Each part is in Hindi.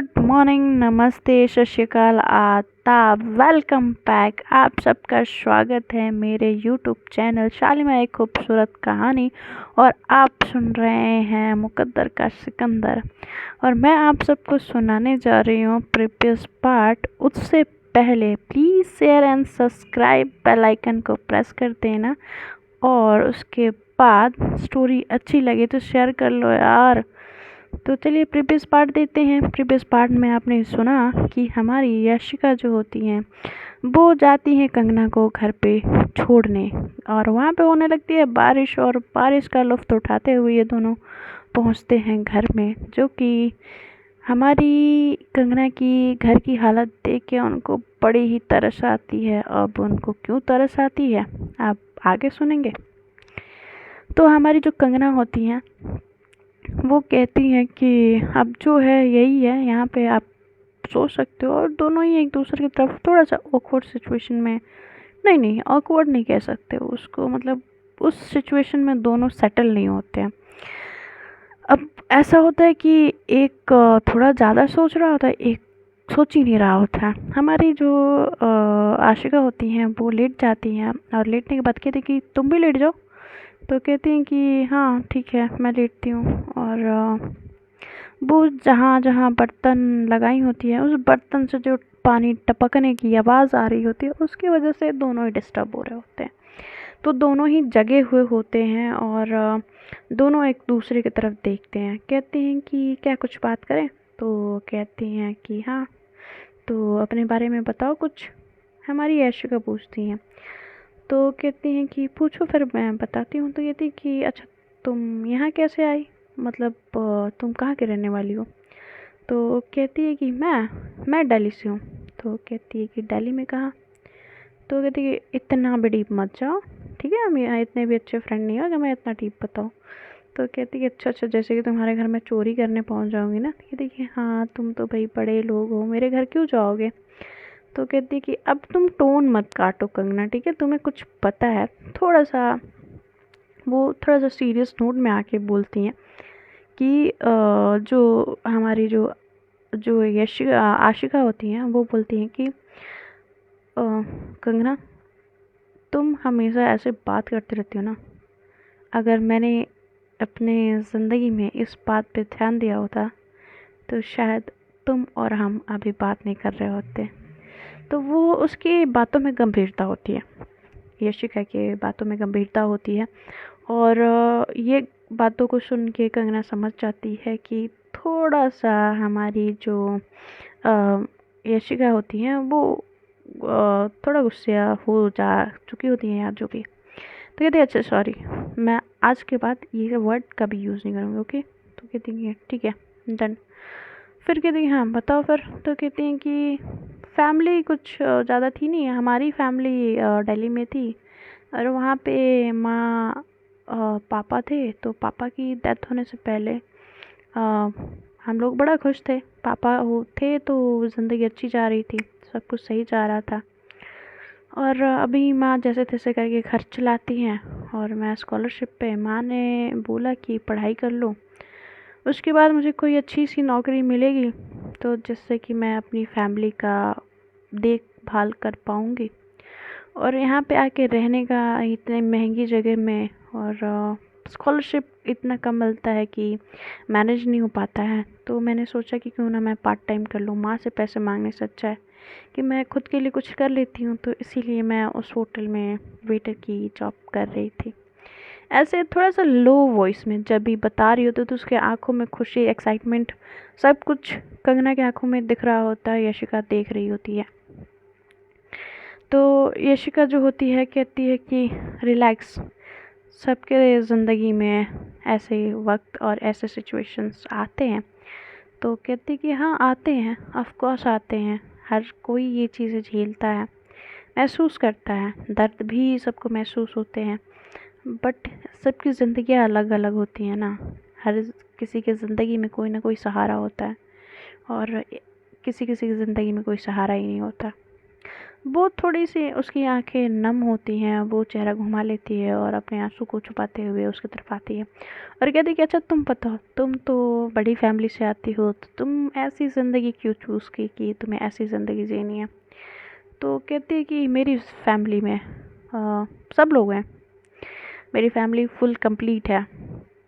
गुड मॉर्निंग, नमस्ते, सत श्री अकाल, आदाब, वेलकम बैक। आप सबका स्वागत है मेरे यूट्यूब चैनल शालिमा एक खूबसूरत कहानी। और आप सुन रहे हैं मुकद्दर का सिकंदर। और मैं आप सबको सुनाने जा रही हूँ प्रीवियस पार्ट। उससे पहले please share and subscribe, bell icon को प्रेस कर देना। और उसके बाद स्टोरी अच्छी लगे तो शेयर कर लो यार। तो चलिए प्रीवियस पार्ट देते हैं। प्रीवियस पार्ट में आपने सुना कि हमारी यशिका जो होती हैं वो जाती हैं कंगना को घर पे छोड़ने, और वहाँ पे होने लगती है बारिश। और बारिश का लुत्फ़ उठाते हुए ये दोनों पहुँचते हैं घर में, जो कि हमारी कंगना की घर की हालत देख के उनको बड़ी ही तरस आती है। अब उनको क्यों तरस आती है आप आगे सुनेंगे। तो हमारी जो कंगना होती हैं वो कहती हैं कि अब जो है यही है, यहाँ पे आप सोच सकते हो। और दोनों ही एक दूसरे की तरफ थोड़ा सा ऑकवर्ड सिचुएशन में, नहीं ऑकवर्ड नहीं कह सकते उसको, मतलब उस सिचुएशन में दोनों सेटल नहीं होते हैं। अब ऐसा होता है कि एक थोड़ा ज़्यादा सोच रहा होता है, एक सोच ही नहीं रहा होता है। हमारी जो आशिका होती हैं वो लेट जाती हैं, और लेटने के बाद कहती हैं कि तुम भी लेट जाओ। तो कहती हैं कि हाँ ठीक है मैं लेटती हूँ। और वो जहाँ जहाँ बर्तन लगाई होती है उस बर्तन से जो पानी टपकने की आवाज़ आ रही होती है उसकी वजह से दोनों ही डिस्टर्ब हो रहे होते हैं। तो दोनों ही जगे हुए होते हैं और दोनों एक दूसरे की तरफ देखते हैं। कहते हैं कि क्या कुछ बात करें। तो कहती हैं कि हाँ, तो अपने बारे में बताओ कुछ। हमारी यशिका पूछती हैं। तो कहती हैं कि पूछो फिर मैं बताती हूँ। तो कहती कि अच्छा तुम यहाँ कैसे आई, मतलब तुम कहाँ के रहने वाली हो। तो कहती है कि मैं दिल्ली से हूँ। तो कहती है कि दिल्ली में कहाँ। तो कहती है कि इतना भी डीप मत जाओ, ठीक है, हम इतने भी अच्छे फ्रेंड नहीं हो कि मैं इतना डीप बताऊँ। तो कहती है कि अच्छा जैसे कि तुम्हारे घर में चोरी करने पहुँच जाऊँगी ना। तो कहती है कि हाँ तुम तो भाई बड़े लोग हो, मेरे घर क्यों जाओगे। तो कहती है कि अब तुम टोन मत काटो कंगना, ठीक है, तुम्हें कुछ पता है। थोड़ा सा वो थोड़ा सा सीरियस नोट में आके बोलती हैं कि जो हमारी जो जो आशिका होती हैं वो बोलती हैं कि कंगना तुम हमेशा ऐसे बात करती रहती हो ना। अगर मैंने अपने ज़िंदगी में इस बात पे ध्यान दिया होता तो शायद तुम और हम अभी बात नहीं कर रहे होते। तो वो उसकी बातों में गंभीरता होती है, यशिका के बातों में गंभीरता होती है। और ये बातों को सुन के कंगना समझ जाती है कि थोड़ा सा हमारी जो यशिका होती हैं वो थोड़ा गुस्से हो जा चुकी होती हैं यार जो भी। तो कहती है अच्छा सॉरी, मैं आज के बाद ये वर्ड कभी यूज़ नहीं करूँगी, ओके। तो कहती हैं ठीक है डन। फिर कहती हैं हाँ बताओ फिर। तो कहती हैं कि फैमिली कुछ ज़्यादा थी नहीं, हमारी फैमिली दिल्ली में थी। और वहाँ पे माँ पापा थे। तो पापा की डेथ होने से पहले हम लोग बड़ा खुश थे। पापा हो थे तो ज़िंदगी अच्छी जा रही थी, सब कुछ सही जा रहा था। और अभी माँ जैसे तैसे करके घर चलाती हैं। और मैं स्कॉलरशिप पे, माँ ने बोला कि पढ़ाई कर लो, उसके बाद मुझे कोई अच्छी सी नौकरी मिलेगी तो जिससे कि मैं अपनी फैमिली का देखभाल कर पाऊँगी। और यहाँ पे आके रहने का इतने महंगी जगह में, और स्कॉलरशिप इतना कम मिलता है कि मैनेज नहीं हो पाता है। तो मैंने सोचा कि क्यों ना मैं पार्ट टाइम कर लूँ, माँ से पैसे मांगने से अच्छा है कि मैं खुद के लिए कुछ कर लेती हूँ। तो इसीलिए मैं उस होटल में वेटर की जॉब कर रही थी। ऐसे थोड़ा सा लो वॉइस में जब भी बता रही होती तो उसके आंखों में खुशी, एक्साइटमेंट, सब कुछ कंगना की आंखों में दिख रहा होता है। यशिका देख रही होती है। तो यशिका जो होती है कहती है कि रिलैक्स, सबके ज़िंदगी में ऐसे वक्त और ऐसे सिचुएशंस आते हैं। तो कहती कि हाँ आते हैं, ऑफ कोर्स आते हैं, हर कोई ये चीज़ें झेलता है, महसूस करता है, दर्द भी सबको महसूस होते हैं। बट सबकी ज़िंदगियाँ अलग अलग होती हैं ना। हर किसी के ज़िंदगी में कोई ना कोई सहारा होता है, और किसी किसी की ज़िंदगी में कोई सहारा ही नहीं होता। वो थोड़ी-सी उसकी आँखें नम होती हैं, वो चेहरा घुमा लेती है और अपने आँसू को छुपाते हुए उसकी तरफ आती है और कहती है कि अच्छा तुम बताओ, तुम तो बड़ी फैमिली से आती हो, तो तुम ऐसी ज़िंदगी क्यों चूज़ की कि तुम्हें ऐसी ज़िंदगी जीनी है? तो कहती है कि मेरी फैमिली में सब लोग हैं, मेरी फैमिली फुल कंप्लीट है।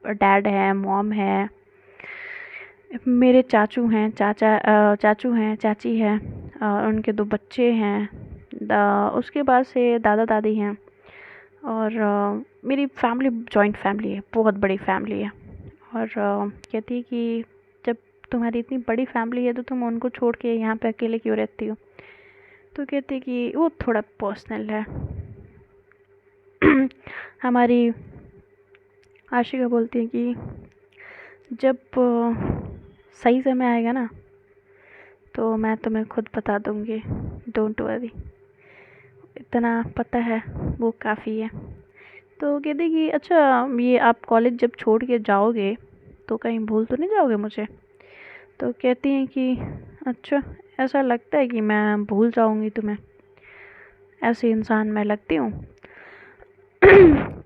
डैड है, मॉम है, मेरे चाचू हैं, चाचू हैं, चाची है, उनके 2 बच्चे हैं, उसके बाद से दादा-दादी हैं और मेरी फैमिली जॉइंट फैमिली है, बहुत बड़ी फैमिली है। और कहती है कि जब तुम्हारी इतनी बड़ी फैमिली है तो तुम उनको छोड़ के यहाँ पे अकेले क्यों रहती हो? तो कहती है कि वो थोड़ा पर्सनल है। हमारी आशिका बोलती है कि जब सही समय आएगा ना तो मैं तुम्हें खुद बता दूँगी, डोंट वरी, इतना पता है वो काफ़ी है। तो कहती कि अच्छा ये आप कॉलेज जब छोड़ के जाओगे तो कहीं भूल तो नहीं जाओगे मुझे? तो कहती हैं कि अच्छा ऐसा लगता है कि मैं भूल जाऊँगी तुम्हें, ऐसी इंसान मैं लगती हूँ?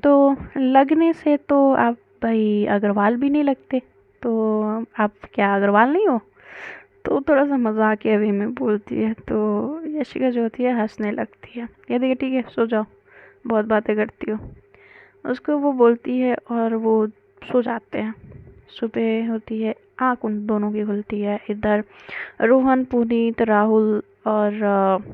तो लगने से तो आप भाई अग्रवाल भी नहीं लगते, तो आप क्या अग्रवाल नहीं हो? तो थोड़ा-सा मज़ाकिया वे में बोलती है, तो यशिका जो होती है हँसने लगती है। ये देखिए ठीक है, सो जाओ, बहुत बातें करती हो। उसको वो बोलती है और वो सो जाते हैं। सुबह होती है, आँख उन दोनों की खुलती है। इधर रोहन, पुनीत, राहुल और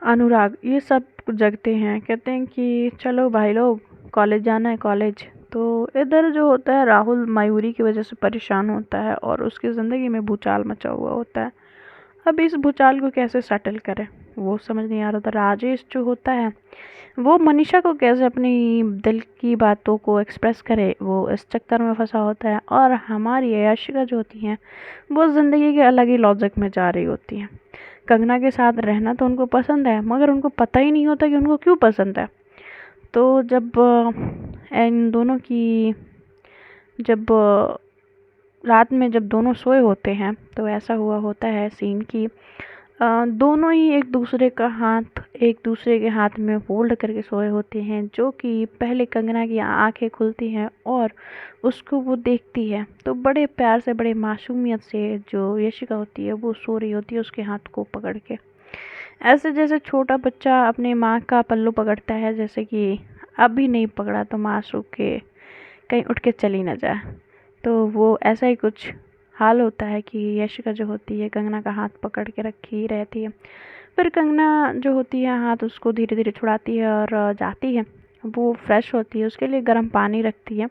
अनुराग ये सब जगते हैं, कहते हैं कि चलो भाई लोग कॉलेज जाना है कॉलेज। तो इधर जो होता है राहुल मयूरी की वजह से परेशान होता है और उसकी ज़िंदगी में भूचाल मचा हुआ होता है। अब इस भूचाल को कैसे सेटल करें वो समझ नहीं आ रहा था। राजेश जो होता है वो मनीषा को कैसे अपनी दिल की बातों को एक्सप्रेस करे, वो इस चक्कर में फंसा होता है। और हमारी यशिका जो होती हैं वो ज़िंदगी के अलग ही लॉजिक में जा रही होती हैं। कंगना के साथ रहना तो उनको पसंद है मगर उनको पता ही नहीं होता कि उनको क्यों पसंद है। तो जब इन दोनों की जब रात में जब दोनों सोए होते हैं तो ऐसा हुआ होता है सीन कि दोनों ही एक दूसरे का हाथ एक दूसरे के हाथ में होल्ड करके सोए होते हैं, जो कि पहले कंगना की आंखें खुलती हैं और उसको वो देखती है तो बड़े प्यार से बड़े मासूमियत से जो यशिका होती है वो सो रही होती है उसके हाथ को पकड़ के, ऐसे जैसे छोटा बच्चा अपने माँ का पल्लू पकड़ता है, जैसे कि अभी नहीं पकड़ा तो माँ सूख के कहीं उठ के चली ना जाए। तो वो ऐसा ही कुछ हाल होता है कि यशिका जो होती है कंगना का हाथ पकड़ के रखी रहती है। फिर कंगना जो होती है हाथ उसको धीरे धीरे छुड़ाती है और जाती है। वो फ्रेश होती है, उसके लिए गर्म पानी रखती है।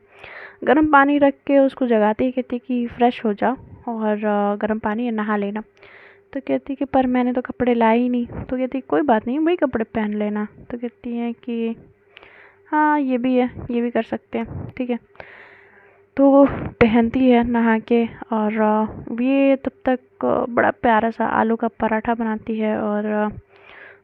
गर्म पानी रख के उसको जगाती है, कहती है कि फ्रेश हो जाओ और गर्म पानी है नहा लेना। तो कहती है कि पर मैंने तो कपड़े लाए ही नहीं। तो कहती है कोई बात नहीं वही कपड़े पहन लेना। तो कहती हैं कि हाँ ये भी है, ये भी कर सकते हैं, ठीक है। तो वो पहनती है नहा के और ये तब तक बड़ा प्यारा सा आलू का पराठा बनाती है और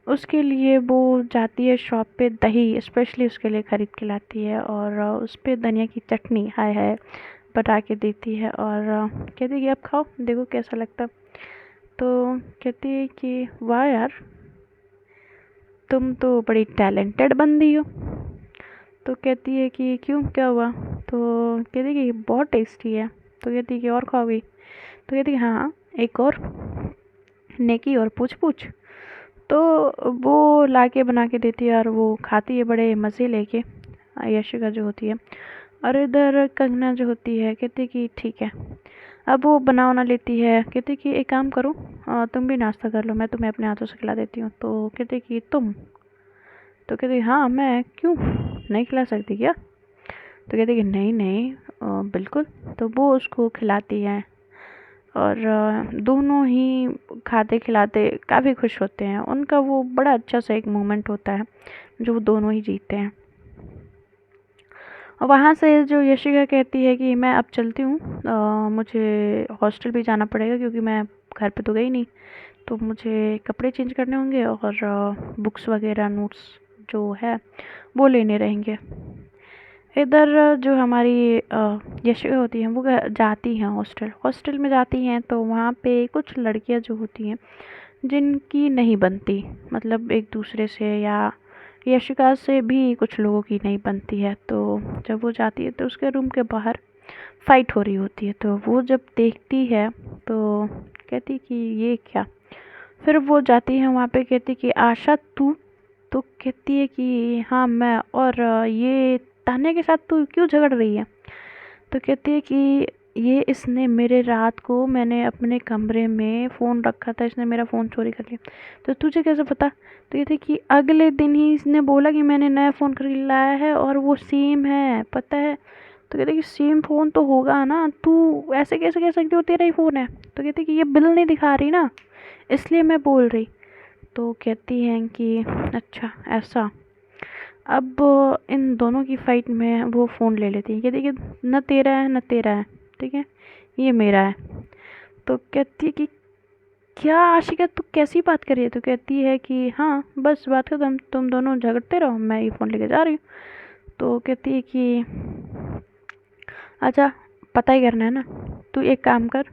उसके लिए वो जाती है शॉप पे, दही स्पेशली उसके लिए ख़रीद के लाती है और उस पे धनिया की चटनी हाय हाय बना के देती है और कहती है कि अब खाओ देखो कैसा लगता। तो कहती है कि वाह यार तुम तो बड़ी टैलेंटेड बंदी हो। तो कहती है कि क्यों क्या हुआ? तो कहती है कि बहुत टेस्टी है। तो कहती है कि और खाओगी? तो कहती है हाँ एक और, नेकी और पूछ पूछ। तो वो लाके बना के देती है और वो खाती है बड़े मज़े लेके, यशिका जो होती है। और इधर कंगना जो होती है कहती है कि ठीक है। अब वो बना वना लेती है, कहती है कि एक काम करो तुम भी नाश्ता कर लो, मैं तुम्हें अपने हाथों से खिला देती हूँ। तो कहती है कि तुम? तो कहती हाँ मैं, क्यों नहीं खिला सकती क्या? तो कहती कि नहीं नहीं बिल्कुल। तो वो उसको खिलाती है और दोनों ही खाते खिलाते काफ़ी खुश होते हैं। उनका वो बड़ा अच्छा सा एक मोमेंट होता है जो वो दोनों ही जीते हैं। और वहाँ से जो यशिका कहती है कि मैं अब चलती हूँ, मुझे हॉस्टल भी जाना पड़ेगा क्योंकि मैं घर पे तो गई नहीं, तो मुझे कपड़े चेंज करने होंगे और बुक्स वगैरह नोट्स जो है वो लेने रहेंगे। इधर जो हमारी यशिका होती हैं वो जाती हैं हॉस्टल में जाती हैं तो वहाँ पे कुछ लड़कियाँ जो होती हैं जिनकी नहीं बनती, मतलब एक दूसरे से या यशिका से भी कुछ लोगों की नहीं बनती है। तो जब वो जाती है तो उसके रूम के बाहर फाइट हो रही होती है, तो वो जब देखती है तो कहती कि ये क्या। फिर वो जाती है वहाँ पे, कहती कि आशा तू। तो कहती है कि हाँ मैं, और ये तान्या के साथ तू क्यों झगड़ रही है। तो कहती है कि ये इसने मेरे रात को, मैंने अपने कमरे में फ़ोन रखा था, इसने मेरा फ़ोन चोरी कर लिया। तो तुझे कैसे पता। तो कहती है कि अगले दिन ही इसने बोला कि मैंने नया फ़ोन खरीद लाया है और वो सेम है, पता है। तो कहते कि सेम फ़ोन तो होगा ना, तू ऐसे कैसे कह सकती हो तेरा ही फ़ोन है। तो कहते कि ये बिल नहीं दिखा रही ना, इसलिए मैं बोल रही। तो कहती हैं कि अच्छा ऐसा। अब इन दोनों की फाइट में वो फ़ोन ले लेती है, कहती है कि न तेरा है न तेरा है, ठीक है, ये मेरा है। तो कहती है कि क्या आशिका तू कैसी बात कर रही है। तो कहती है कि हाँ बस बात खत्म, तुम दोनों झगड़ते रहो, मैं ये फ़ोन लेके जा रही हूँ। तो कहती है कि अच्छा पता ही करना है ना, तू एक काम कर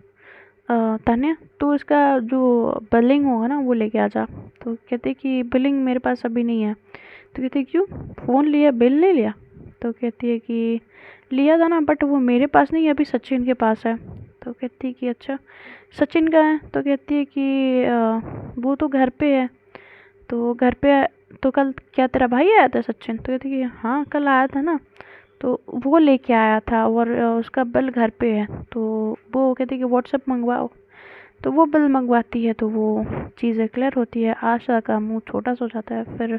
तान्या, तू इसका जो बिलिंग होगा ना वो लेके आ जा। तो कहते कि बिलिंग मेरे पास अभी नहीं है। तो कहते क्यों, फ़ोन लिया बिल नहीं लिया। तो कहती है कि लिया था ना, बट वो मेरे पास नहीं है, अभी सचिन के पास है। तो कहती है कि अच्छा सचिन का है। तो कहती है कि वो तो घर पे है। तो घर पे तो कल क्या तेरा भाई आया था सचिन। तो कहती है कि हाँ कल आया था ना, तो वो लेके आया था और उसका बिल घर पे है। तो वो कहती है कि व्हाट्सएप मंगवाओ। तो वो बिल मंगवाती है, तो वो चीज़ें क्लियर होती है। आशा का मुंह छोटा सा हो जाता है। फिर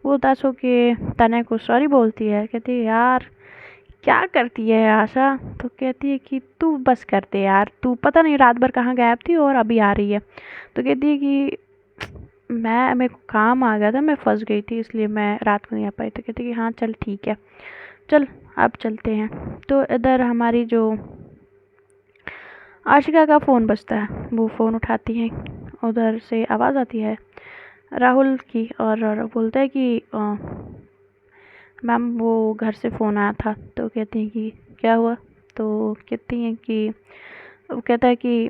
वो उदास होके तनय को सॉरी बोलती है, कहती है यार क्या करती है आशा। तो कहती है कि तू बस कर दे यार, तू पता नहीं रात भर कहाँ गायब थी और अभी आ रही है। तो कहती है कि मेरे को काम आ गया था, मैं फंस गई थी, इसलिए मैं रात को नहीं आ पाई। तो कहती है कि हाँ चल ठीक है, चल अब चलते हैं। तो इधर हमारी जो आशिका का फ़ोन बजता है, वो फ़ोन उठाती है, उधर से आवाज़ आती है राहुल की, और बोलता है कि मैम वो घर से फ़ोन आया था। तो कहती हैं कि क्या हुआ। तो कहती हैं कि वो कहता है कि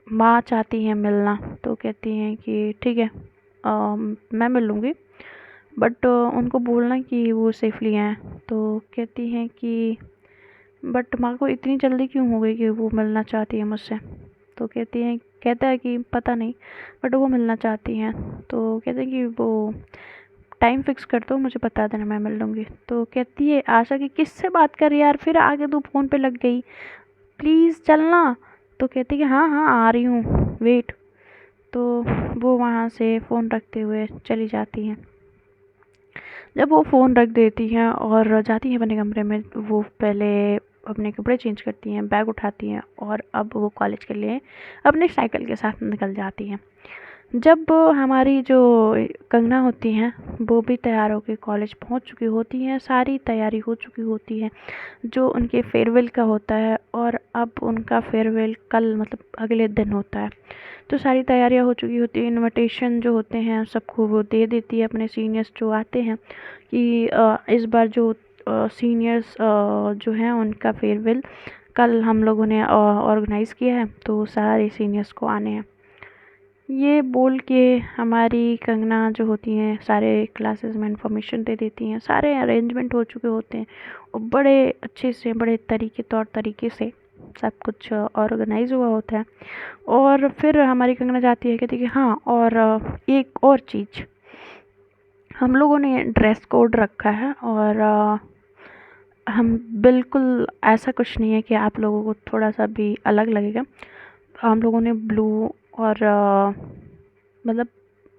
माँ चाहती हैं मिलना। तो कहती हैं कि ठीक है मैं मिल लूँगी, बट उनको बोलना कि वो सेफली हैं। तो कहती हैं कि बट माँ को इतनी जल्दी क्यों हो गई कि वो मिलना चाहती है मुझसे। तो कहता है कि पता नहीं, बट वो मिलना चाहती हैं। तो कहते हैं कि वो टाइम फिक्स कर दो, मुझे बता देना, मैं मिल लूँगी। तो कहती है आशा कि किससे बात कर रही है यार, फिर आगे तू फ़ोन पे लग गई, प्लीज़ चलना। तो कहती है कि हाँ हाँ आ रही हूँ, वेट। तो वो वहाँ से फ़ोन रखते हुए चली जाती हैं। जब वो फ़ोन रख देती हैं और जाती हैं अपने कमरे में, वो पहले अपने कपड़े चेंज करती हैं, बैग उठाती हैं, और अब वो कॉलेज के लिए अपने साइकिल के साथ निकल जाती हैं। जब हमारी जो कंगना होती हैं वो भी तैयार होकर कॉलेज पहुंच चुकी होती हैं, सारी तैयारी हो चुकी होती है जो उनके फेयरवेल का होता है, और अब उनका फेयरवेल कल मतलब अगले दिन होता है। तो सारी तैयारियां हो चुकी होती है, इनविटेशन जो होते हैं सबको वो दे देती है, अपने सीनियर्स जो आते हैं कि इस बार जो सीनियर्स जो हैं उनका फेयरवेल कल हम लोगों ने ऑर्गेनाइज़ किया है, तो सारे सीनियर्स को आने हैं। ये बोल के हमारी कंगना जो होती हैं सारे क्लासेस में इंफॉर्मेशन दे देती हैं, सारे अरेंजमेंट हो चुके होते हैं और बड़े अच्छे से, बड़े तौर तरीके से सब कुछ ऑर्गेनाइज हुआ होता है। और फिर हमारी कंगना जाती है, कहती है कि हाँ और एक और चीज़, हम लोगों ने ड्रेस कोड रखा है, और हम बिल्कुल ऐसा कुछ नहीं है कि आप लोगों को थोड़ा सा भी अलग लगेगा। हम लोगों ने ब्लू और मतलब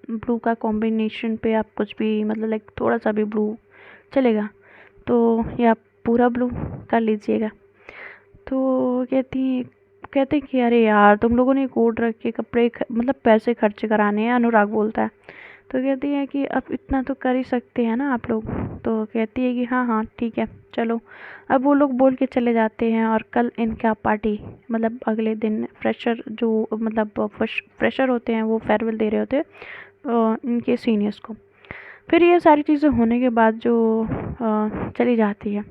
ब्लू का कॉम्बिनेशन पे आप कुछ भी, मतलब लाइक थोड़ा सा भी ब्लू चलेगा, तो या पूरा ब्लू कर लीजिएगा। तो कहते हैं कि अरे यार तुम लोगों ने कोड रख के कपड़े मतलब पैसे खर्च कराने हैं, अनुराग बोलता है। तो कहती है कि अब इतना तो कर ही सकते हैं ना आप लोग। तो कहती है कि हाँ हाँ ठीक है चलो। अब वो लोग बोल के चले जाते हैं, और कल इनका पार्टी मतलब अगले दिन फ्रेशर जो मतलब फ्रेशर होते हैं वो फेयरवेल दे रहे होते हैं इनके सीनियर्स को। फिर ये सारी चीज़ें होने के बाद जो चली जाती है,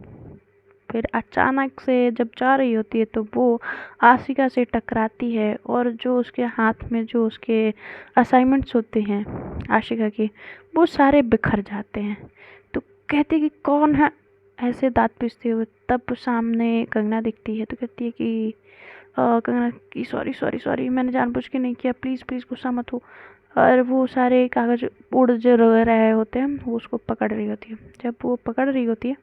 फिर अचानक से जब जा रही होती है तो वो आशिका से टकराती है और जो उसके हाथ में जो उसके असाइनमेंट्स होते हैं आशिका के, वो सारे बिखर जाते हैं। तो कहती है कि कौन है, ऐसे दाँत पीसते हुए। तब सामने कंगना दिखती है तो कहती है कि कंगना की सॉरी सॉरी सॉरी, मैंने जानबूझ के नहीं किया, प्लीज़ प्लीज़ गुस्सा मत हो। और वो सारे कागज़ उड़ जो रहे होते हैं वो उसको पकड़ रही होती है। जब वो पकड़ रही होती है,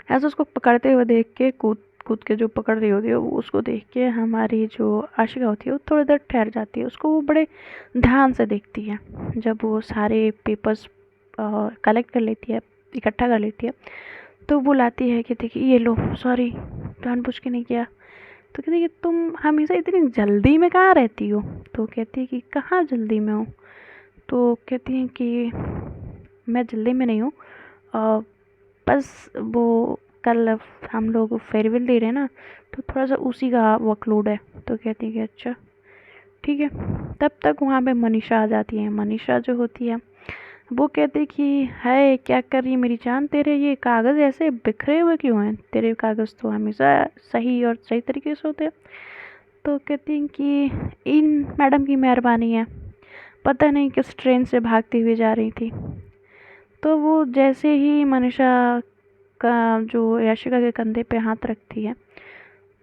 ऐसे उसको पकड़ते हुए देख के कूद कूद के जो पकड़ रही होती है वो उसको देख के हमारी जो आशिका होती है वो थोड़ी देर ठहर जाती है। उसको वो बड़े ध्यान से देखती है। जब वो सारे पेपर्स कलेक्ट कर लेती है, इकट्ठा कर लेती है, तो बुलाती है कि देखिए ये लो, सॉरी जानबूझ के नहीं किया। तो कहती है कि तुम हमेशा इतनी जल्दी में कहाँ रहती हो? तो कहती है कि कहाँ जल्दी में हूँ? तो कहती हैं कि मैं जल्दी में नहीं हूँ, बस वो कल हम लोग फेयरवेल दे रहे हैं ना, तो थोड़ा सा उसी का वर्कलोड है। तो कहती है कि अच्छा ठीक है। तब तक वहाँ पे मनीषा आ जाती है। मनीषा जो होती है वो कहती कि है क्या कर रही है मेरी जान, तेरे ये कागज़ ऐसे बिखरे हुए क्यों हैं? तेरे कागज़ तो हमेशा सही और सही तरीके से होते हैं। तो कहती हैं कि इन मैडम की मेहरबानी है, पता नहीं किस ट्रेन से भागती हुई जा रही थी। तो वो जैसे ही मनीषा का जो याशिका के कंधे पे हाथ रखती है,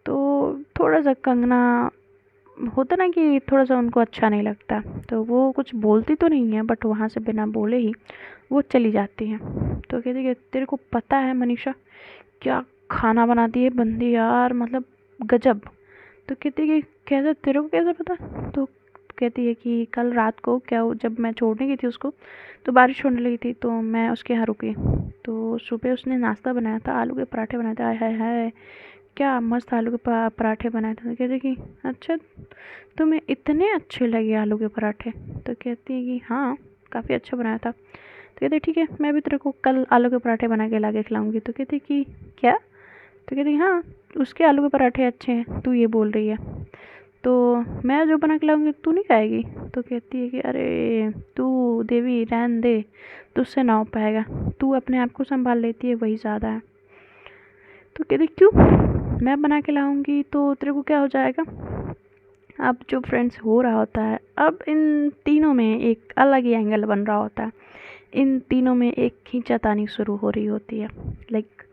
तो थोड़ा सा कंगना होता ना कि थोड़ा सा उनको अच्छा नहीं लगता, तो वो कुछ बोलती तो नहीं है बट वहाँ से बिना बोले ही वो चली जाती हैं। तो कहती है तेरे को पता है मनीषा, क्या खाना बनाती है बंदी यार, मतलब गजब। तो कहती है कि कैसे, तेरे को कैसे पता? तो कहती है कि कल रात को क्या जब मैं छोड़ने गई थी उसको, तो बारिश होने लगी थी, तो मैं उसके यहाँ रुकी। तो सुबह उसने नाश्ता बनाया था, आलू के पराठे बनाए थे। हाय हाय हाय, क्या मस्त आलू के पराठे बनाए थे। तो कहते कि अच्छा, तुम्हें इतने अच्छे लगे आलू के पराठे? तो कहती है कि हाँ, काफ़ी अच्छा बनाया था। तो कहते ठीक है, मैं भी तेरे को कल आलू के पराठे बना के ला के खिलाऊँगी। तो कहती कि क्या? तो कहती हाँ, उसके आलू के पराठे अच्छे हैं, तू ये बोल रही है, तो मैं जो बना के लाऊंगी तू नहीं खाएगी? तो कहती है कि अरे तू देवी रहने दे, तुझसे ना हो पाएगा, तू अपने आप को संभाल लेती है वही ज़्यादा है। तो कहती क्यों, मैं बना के लाऊंगी तो तेरे को क्या हो जाएगा? अब जो फ्रेंड्स हो रहा होता है, अब इन तीनों में एक अलग ही एंगल बन रहा होता है। इन तीनों में एक खींचातानी शुरू हो रही होती है। लाइक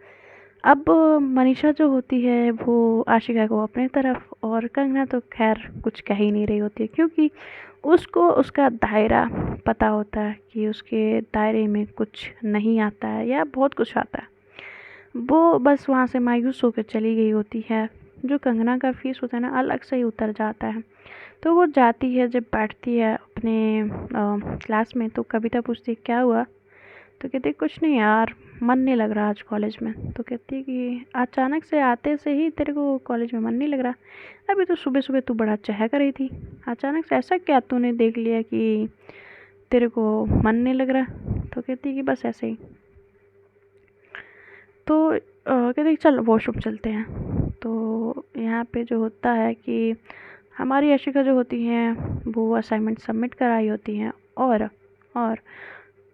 अब मनीषा जो होती है वो आशिका को अपने तरफ, और कंगना तो खैर कुछ कह ही नहीं रही होती है, क्योंकि उसको उसका दायरा पता होता है कि उसके दायरे में कुछ नहीं आता है या बहुत कुछ आता है। वो बस वहाँ से मायूस होकर चली गई होती है। जो कंगना का फीस होता है ना, अलग से ही उतर जाता है। तो वो जाती है, जब बैठती है अपने क्लास में, तो कविता पूछती है क्या हुआ? तो कहती है कुछ नहीं यार, मन नहीं लग रहा आज कॉलेज में। तो कहती है कि अचानक से आते से ही तेरे को कॉलेज में मन नहीं लग रहा? अभी तो सुबह सुबह तू बड़ा चहक रही थी, अचानक से ऐसा क्या तूने देख लिया कि तेरे को मन नहीं लग रहा? तो कहती है कि बस ऐसे ही। तो कहते हैं चल वॉशरूम चलते हैं। तो यहाँ पे जो होता है कि हमारी यशिका जो होती हैं वो असाइनमेंट सबमिट कराई होती हैं, और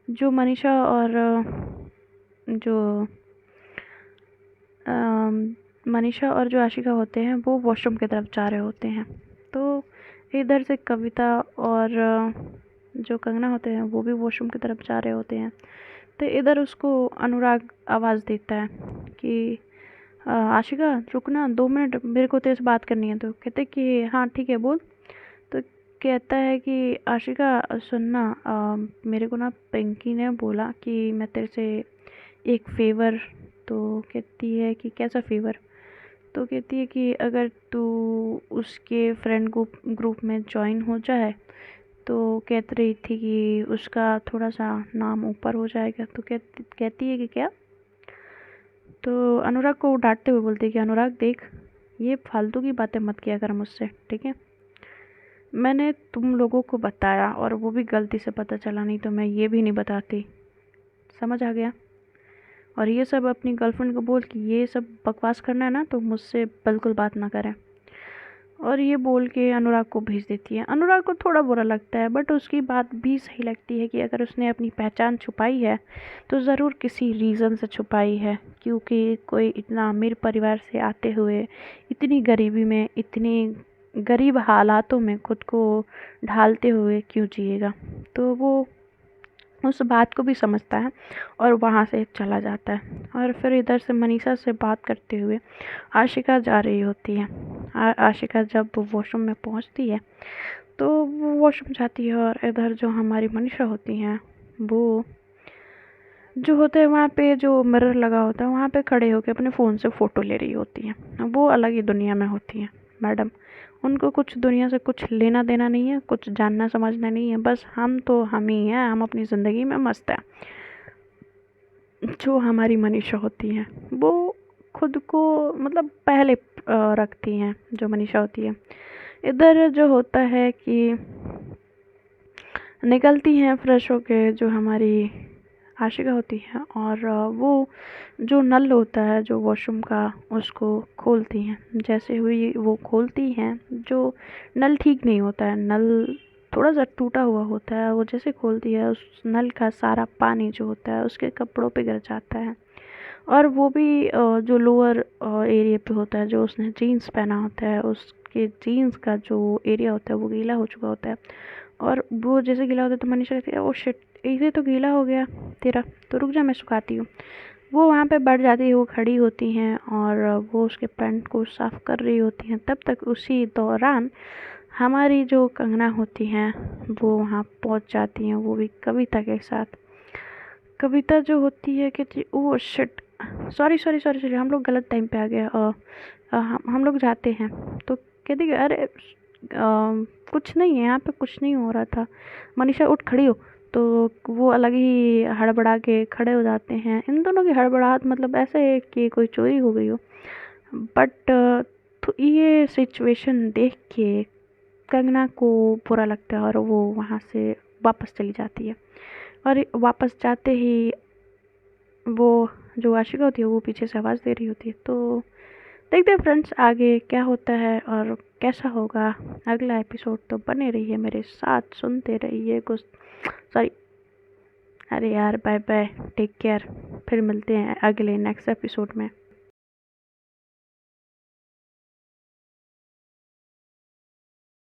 जो मनीषा और जो मनीषा और जो आशिका होते हैं वो वॉशरूम की तरफ जा रहे होते हैं। तो इधर से कविता और जो कंगना होते हैं वो भी वॉशरूम की तरफ जा रहे होते हैं। तो इधर उसको अनुराग आवाज़ देता है कि आशिका रुकना 2 मिनट, मेरे को तेरे से बात करनी है। तो कहते कि हाँ ठीक है बोल। तो कहता है कि आशिका सुनना, मेरे को ना पिंकी ने बोला कि मैं तेरे से एक फेवर। तो कहती है कि कैसा फेवर? तो कहती है कि अगर तू उसके फ्रेंड ग्रुप में ज्वाइन हो जाए, तो कहती रही थी कि उसका थोड़ा सा नाम ऊपर हो जाएगा। तो कहती है कि क्या? तो अनुराग को डांटते हुए बोलती है कि अनुराग देख, ये फालतू की बातें मत किया कर मुझसे, ठीक है? मैंने तुम लोगों को बताया और वो भी गलती से पता चला, नहीं तो मैं ये भी नहीं बताती, समझ आ गया? और ये सब अपनी गर्लफ्रेंड को बोल कि ये सब बकवास करना है ना तो मुझसे बिल्कुल बात ना करें। और ये बोल के अनुराग को भेज देती है। अनुराग को थोड़ा बुरा लगता है, बट उसकी बात भी सही लगती है कि अगर उसने अपनी पहचान छुपाई है तो ज़रूर किसी रीज़न से छुपाई है, क्योंकि कोई इतना अमीर परिवार से आते हुए इतनी गरीबी में, इतनी गरीब हालातों में खुद को ढालते हुए क्यों जिएगा। तो वो उस बात को भी समझता है और वहाँ से चला जाता है। और फिर इधर से मनीषा से बात करते हुए आशिका जा रही होती है। आशिका जब वॉशरूम में पहुँचती है तो वो वॉशरूम जाती है, और इधर जो हमारी मनीषा होती हैं वो जो होता है वहाँ पे जो मिरर लगा होता है वहाँ पे खड़े होकर अपने फ़ोन से फ़ोटो ले रही होती हैं। वो अलग ही दुनिया में होती हैं मैडम। उनको कुछ दुनिया से कुछ लेना देना नहीं है, कुछ जानना समझना नहीं है, बस हम तो हम ही हैं, हम अपनी ज़िंदगी में मस्त हैं। जो हमारी मनीषा होती हैं वो खुद को मतलब पहले रखती हैं, जो मनीषा होती है। इधर जो होता है कि निकलती हैं फ्रेश होके जो हमारी आशिका होती है, और वो जो नल होता है जो वॉशरूम का उसको खोलती हैं। जैसे हुई वो खोलती हैं, जो नल ठीक नहीं होता है, नल थोड़ा सा टूटा हुआ होता है, वो जैसे खोलती है उस नल का सारा पानी जो होता है उसके कपड़ों पे गिर जाता है। और वो भी जो लोअर एरिया पे होता है, जो उसने जीन्स पहना होता है उसके जीन्स का जो एरिया होता है वो गीला हो चुका होता है। और वो जैसे गीला होता है तो मनीषा कहती है, ओ शिट, इसे तो गीला हो गया तेरा, तो रुक जा मैं सुखाती हूँ। वो वहाँ पे बढ़ जाती है, वो खड़ी होती हैं और वो उसके पैंट को साफ़ कर रही होती हैं। तब तक उसी दौरान हमारी जो कंगना होती हैं वो वहाँ पहुँच जाती हैं, वो भी कविता के साथ। कविता जो होती है कि oh shit, sorry sorry sorry sorry, हम लोग गलत टाइम पे आ गए, हम लोग जाते हैं। तो कहती है अरे कुछ नहीं है यहाँ पे, कुछ नहीं हो रहा था, मनीषा उठ खड़ी हो। तो वो अलग ही हड़बड़ा के खड़े हो जाते हैं। इन दोनों की हड़बड़ाहट मतलब ऐसे है कि कोई चोरी हो गई हो। बट तो ये सिचुएशन देख के कंगना को बुरा लगता है और वो वहाँ से वापस चली जाती है। और वापस जाते ही वो जो आशिका होती है वो पीछे से आवाज़ दे रही होती है। तो देखते हैं फ्रेंड्स आगे क्या होता है और कैसा होगा अगला एपिसोड। तो बने रहिए मेरे साथ, सुनते रहिए कुछ, सॉरी, अरे यार, बाय बाय, टेक केयर। फिर मिलते हैं अगले नेक्स्ट एपिसोड में।